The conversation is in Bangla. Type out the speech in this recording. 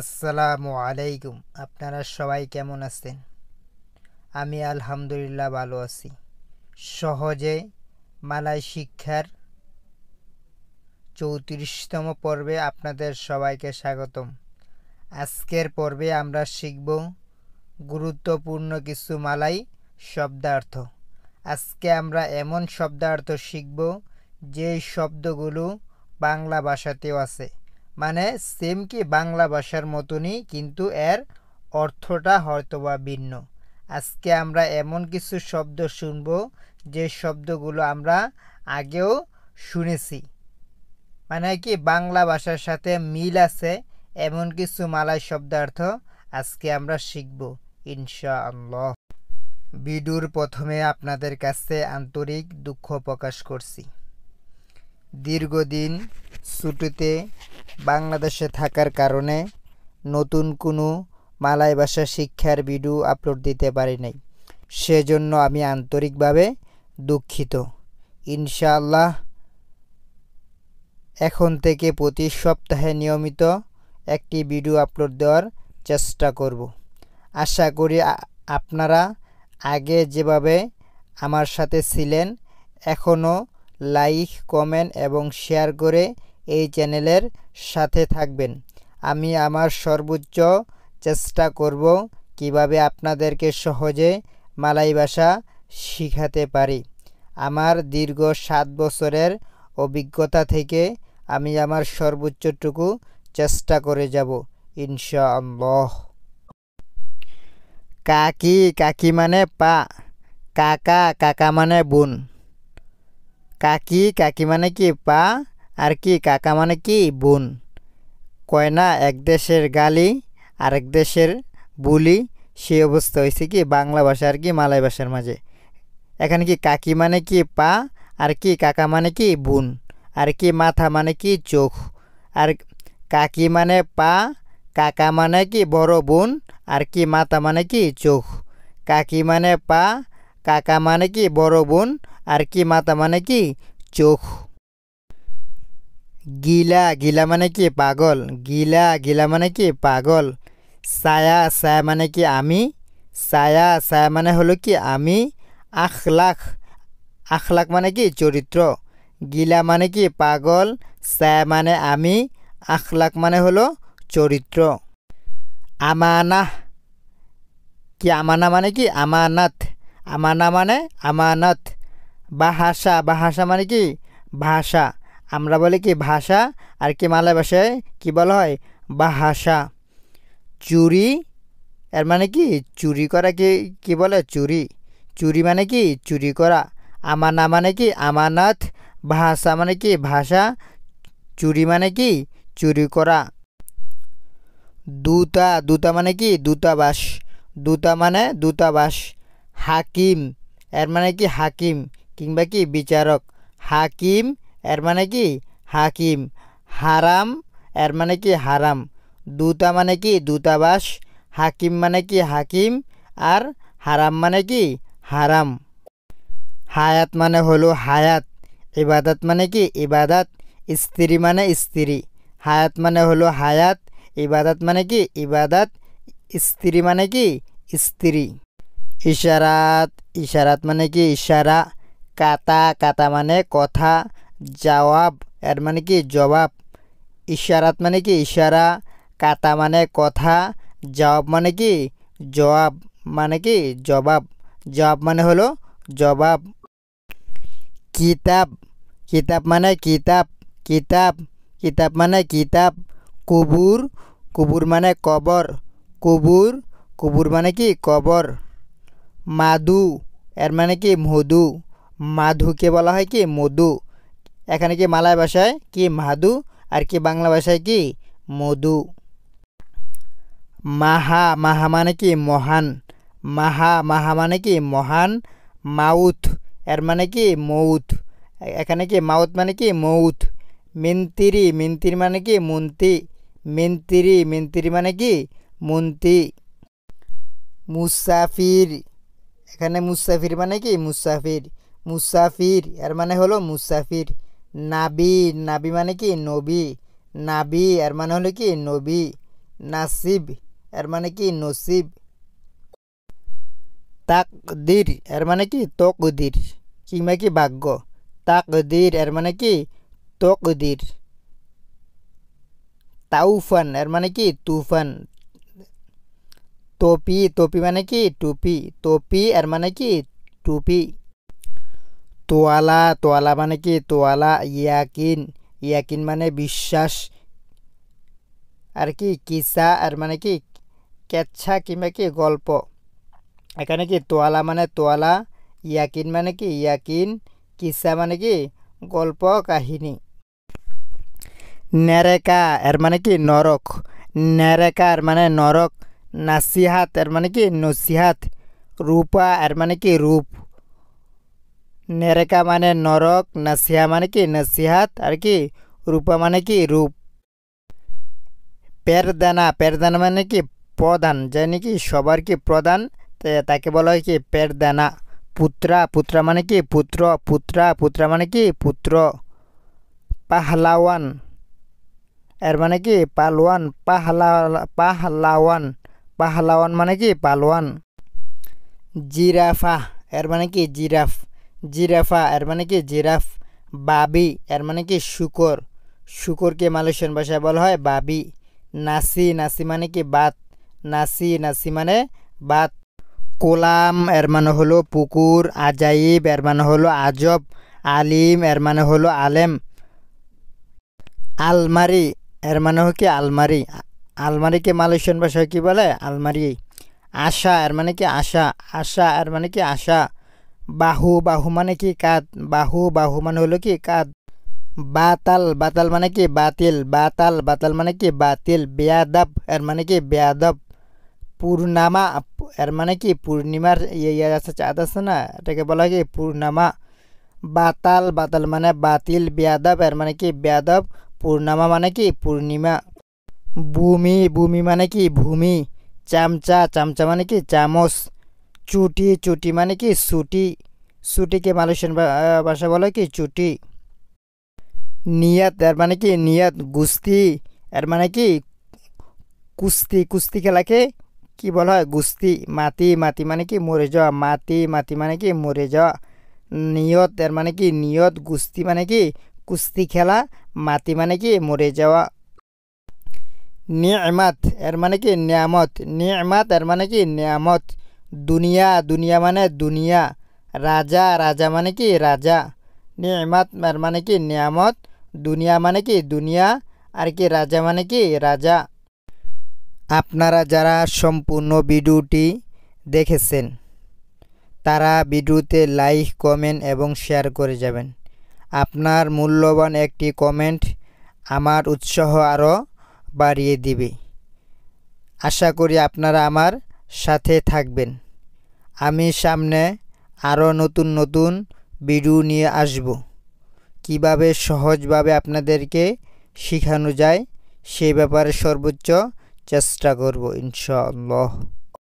আসসালামু আলাইকুম। আপনারা সবাই কেমন আছেন? আমি আলহামদুলিল্লাহ ভালো আছি। সহজে মালয় শিক্ষার ৩৪তম পর্বে আপনাদের সবাইকে স্বাগতম। আজকের পর্বে আমরা শিখব গুরুত্বপূর্ণ কিছু মালয় শব্দার্থ। আজকে আমরা এমন শব্দার্থ শিখব যে শব্দগুলো বাংলা ভাষাতেও আছে, মানে সেম কি বাংলা ভাষার মতনই, কিন্তু এর অর্থটা হয়তোবা ভিন্ন। আজকে আমরা এমন কিছু শব্দ শুনব যে শব্দগুলো আমরা আগেও শুনেছি, মানে কি বাংলা ভাষার সাথে মিল আছে এমন কিছু মালয় শব্দার্থ আজকে আমরা শিখব ইনশাআল্লাহ। ভিডিওর প্রথমে আপনাদের কাছে আন্তরিক দুঃখ প্রকাশ করছি। দীর্ঘদিন ছুটিতে বাংলাদেশে থাকার কারণে নতুন কোনো মালয় ভাষা শিক্ষার ভিডিও আপলোড দিতে পারি নাই, সেজন্য আমি আন্তরিকভাবে দুঃখিত। ইনশাআল্লাহ এখন থেকে প্রতি সপ্তাহে নিয়মিত একটি ভিডিও আপলোড দেওয়ার চেষ্টা করব। আশা করি আপনারা আগে যেভাবে আমার সাথে ছিলেন এখনও লাইক, কমেন্ট এবং শেয়ার করে এই চ্যানেলের সাথে থাকবেন। আমি আমার সর্বোচ্চ চেষ্টা করব কিভাবে আপনাদেরকে সহজে মালয় ভাষা শিখাতে পারি। আমার দীর্ঘ 7 বছরের অভিজ্ঞতা থেকে আমি আমার সর্বোচ্চটুকু চেষ্টা করে যাব ইনশাআল্লাহ। কাকি, কাকি মানে পা। কাকা, কাকা মানে বোন। কাকি, কাকি মানে কি পা, আর কি কাকা মানে কি বোন। কয় না এক দেশের গালি আরেক দেশের বুলি, সেই অবস্থা হয়েছে কি বাংলা ভাষা আর কি মালয় ভাষার মাঝে। এখানে কি কাকি মানে কি পা, আর কি কাকা মানে কি বোন, আর কি মাথা মানে কি চোখ। আর কাকি মানে পা, কাকা মানে কি বড় বোন, আর কি মাথা মানে কি চোখ। কাকি মানে পা, কাকা মানে কি বড় বোন, আর কি মাথা মানে কি চোখ। গিলা, গিলা মানে কি পাগল। গিলা, গিলা মানে কি পাগল। ছায়া, ছায়া মানে কি আমি। ছায়া, ছায়া মানে হলো কি আমি। আখলাখ, আখলাখ মানে কি চরিত্র। গিলা মানে কি পাগল, ছায়া মানে আমি, আখলাখ মানে হলো চরিত্র। আমানা, কি আমানা মানে কি আমানত। আমানা মানে আমানত। ভাষা, ভাষা মানে কি ভাষা। আমরা বলি কি ভাষা, আর কি মালয় ভাষায় কি বলা হয় ভাষা। চুরি, এর মানে কি চুরি করা, কি বলে চুরি। চুরি মানে কি চুরি করা। আমানা মানে কি আমানত। ভাষা মানে কি ভাষা। চুরি মানে কি চুরি করা। দূতা, দূতা মানে কি দূতাবাস। দূতা মানে দূতাবাস। হাকিম, এর মানে কি হাকিম কিংবা কি বিচারক। হাকিম, এর মানে কি হাকিম। হারাম, এর মানে কি হারাম। দূতা মানে কি দূতাবাস, হাকিম মানে কি হাকিম, আর হারাম মানে কি হারাম। হায়াত মানে হলো হায়াত। ইবাদত মানে কি ইবাদত। স্ত্রী মানে স্ত্রী। হায়াত মানে হলো হায়াত, ইবাদত মানে কি ইবাদত, স্ত্রী মানে কি স্ত্রী। ইশারাত, ইশারাত মানে কি ইশারা। কাতা, কাতা মানে কথা। জবাব, এর মানে কি জবাব। ইশারাত মানে কি ইশারা, কাতা মানে কথা, জবাব মানে কি জবাব, মানে কি জবাব। জবাব মানে হলো জবাব। কিতাব, কিতাব মানে কিতাব। কিতাব, কিতাব মানে কিতাব। কুবুর, কুবুর মানে কবর। কুবুর, কুবুর মানে কি কবর। মাদু, এর মানে কি মধু। মাধুকে বলা হয় কি মধু। এখানে কি মালয় ভাষায় কি মাধু, আর কি বাংলা ভাষায় কি মধু। মাহা, মাহা মানে কি মহান। মাহা, মাহা মানে কি মহান। মাউথ, এর মানে কি মৌত। এখানে কি মাউথ মানে কি মৌত। মিন্তিরি, মিন্তিরি মানে কি মুন্তি। মিন্তিরি, মিন্তিরি মানে কি মুন্তি। মুসাফির, এখানে মুসাফির মানে কি মুসাফির। মুসাফির, এর মানে হলো মুসাফির। নাবি, নাবি মানে কি নবী। নাবি, এর মানে হলো কি নবী। নাসিব এর মানে কি নসিব। তাকদির এর মানে কি তকদির কিংবা কি ভাগ্য। তাকদির এর মানে কি তকদির। তাউফান এর মানে কি তুফান। তোপি তোপি মানে কি টুপি। তোপি এর মানে কি টুপি। তোয়ালা তোয়ালা মানে কি তোয়ালা। ইয়াকিন ইয়াকিন মানে বিশ্বাস আর কি। কিসা এর মানে কি কেচ্ছা কিংবা কি গল্প। এখানে কি তোয়ালা মানে তোয়ালা, ইয়াকিন মানে কি ইয়াকিন, কিসা মানে কি গল্প কাহিনী। নেরেকা এর মানে কি নরক। নেরেকা এর মানে নরক। নাসিহাত এর মানে কি নসিহাত। রূপা এর মানে কি রূপ। নেরেকা মানে নরক, নাসিহা মানে কি নসিহাত আর কি রূপা মানে কি রূপ। পেরদানা পেরদানা মানে কি প্রধান, জানি কি সবার কি প্রধান, তাকে বলা হয় কি পেরদানা। পুত্রা পুত্রা মানে কি পুত্র। পুত্রা পুত্রা মানে কি পুত্র। পাহলাওয়ান এর মানে কি পালোয়ান। পাহলাওয়ান পাহলাওয়ান মানে কি পালোয়ান। জিরাফা এর মানে কি জিরাফ। জিরাফা এর মানে কি জিরাফ। বাবি এর মানে কি শুকর। শুকরকে মালয়েশিয়ান ভাষায় বলা হয় বাবি। নাসি নাসি মানে কি বাত। নাসি নাসি মানে বাত। কোলাম এর মানে হলো পুকুর। আজাইব এর মানে হলো আজব। আলিম এর মানে হলো আলেম। আলমারি এর মানে হলো কি আলমারি। আলমারিকে মালয়েশিয়ান ভাষায় কি বলে আলমারি। আশা এর মানে কি আশা। আশা এর মানে কি আশা। বাহু বাহু মানে কি কাঁধ। বাহু বাহু মানে হলো কি কাঁধ। বাতাল বাতাল মানে কি বাতিল। বাতাল বাতাল মানে কি বাতিল। বেয়াদব এর মানে কি বেয়াদব। পূর্ণামা এর মানে কি পূর্ণিমার চাঁদ আছে না, এটাকে বলা হয় কি পূর্ণামা। বাতাল বাতাল মানে বাতিল। বেয়াদব এর মানে কি বেয়াদব। পূর্ণামা মানে কি পূর্ণিমা। ভূমি ভূমি মানে কি ভূমি। চামচা চামচা মানে কি চামচ। চুটি চুটি মানে কি ছুটি। ছুটিকে মালয়েশিয়ান ভাষা বলা হয় কি চুটি। নিয়ত এর মানে কি নিয়ত। গুস্তি এর মানে কি কুস্তি। কুস্তি খেলাকে কি বলা হয় গুস্তি। মাটি মাটি মানে কি মরে যাওয়া। মাটি মাটি মানে কি মরে যাওয়া। নিয়ত এর মানে কি নিয়ত। গুস্তি মানে কি কুস্তি খেলা। মাটি মানে কি মরে যাওয়া। নিয়ামত এর মানে কি নিয়ামত। নিয়ামত এর মানে কি নিয়ামত। দুনিয়া দুনিয়া মানে দুনিয়া। রাজা রাজা মানে কি রাজা। নিয়ামত এর মানে কি নিয়ামত। দুনিয়া মানে কি দুনিয়া আর কি রাজা মানে কি রাজা। আপনারা যারা সম্পূর্ণ ভিডিওটি দেখেছেন তারা ভিডিওতে লাইক কমেন্ট এবং শেয়ার করে যাবেন। আপনার মূল্যবান একটি কমেন্ট আমার উৎসাহ আরও বাড়িয়ে দিবে। আশা করি আপনারা আমার সাথে থাকবেন। আমি সামনে আরও নতুন নতুন ভিডিও নিয়ে আসব। কিভাবে সহজভাবে আপনাদেরকে শেখানো যায় সেই ব্যাপারে সর্বোচ্চ চেষ্টা করব ইনশাআল্লাহ।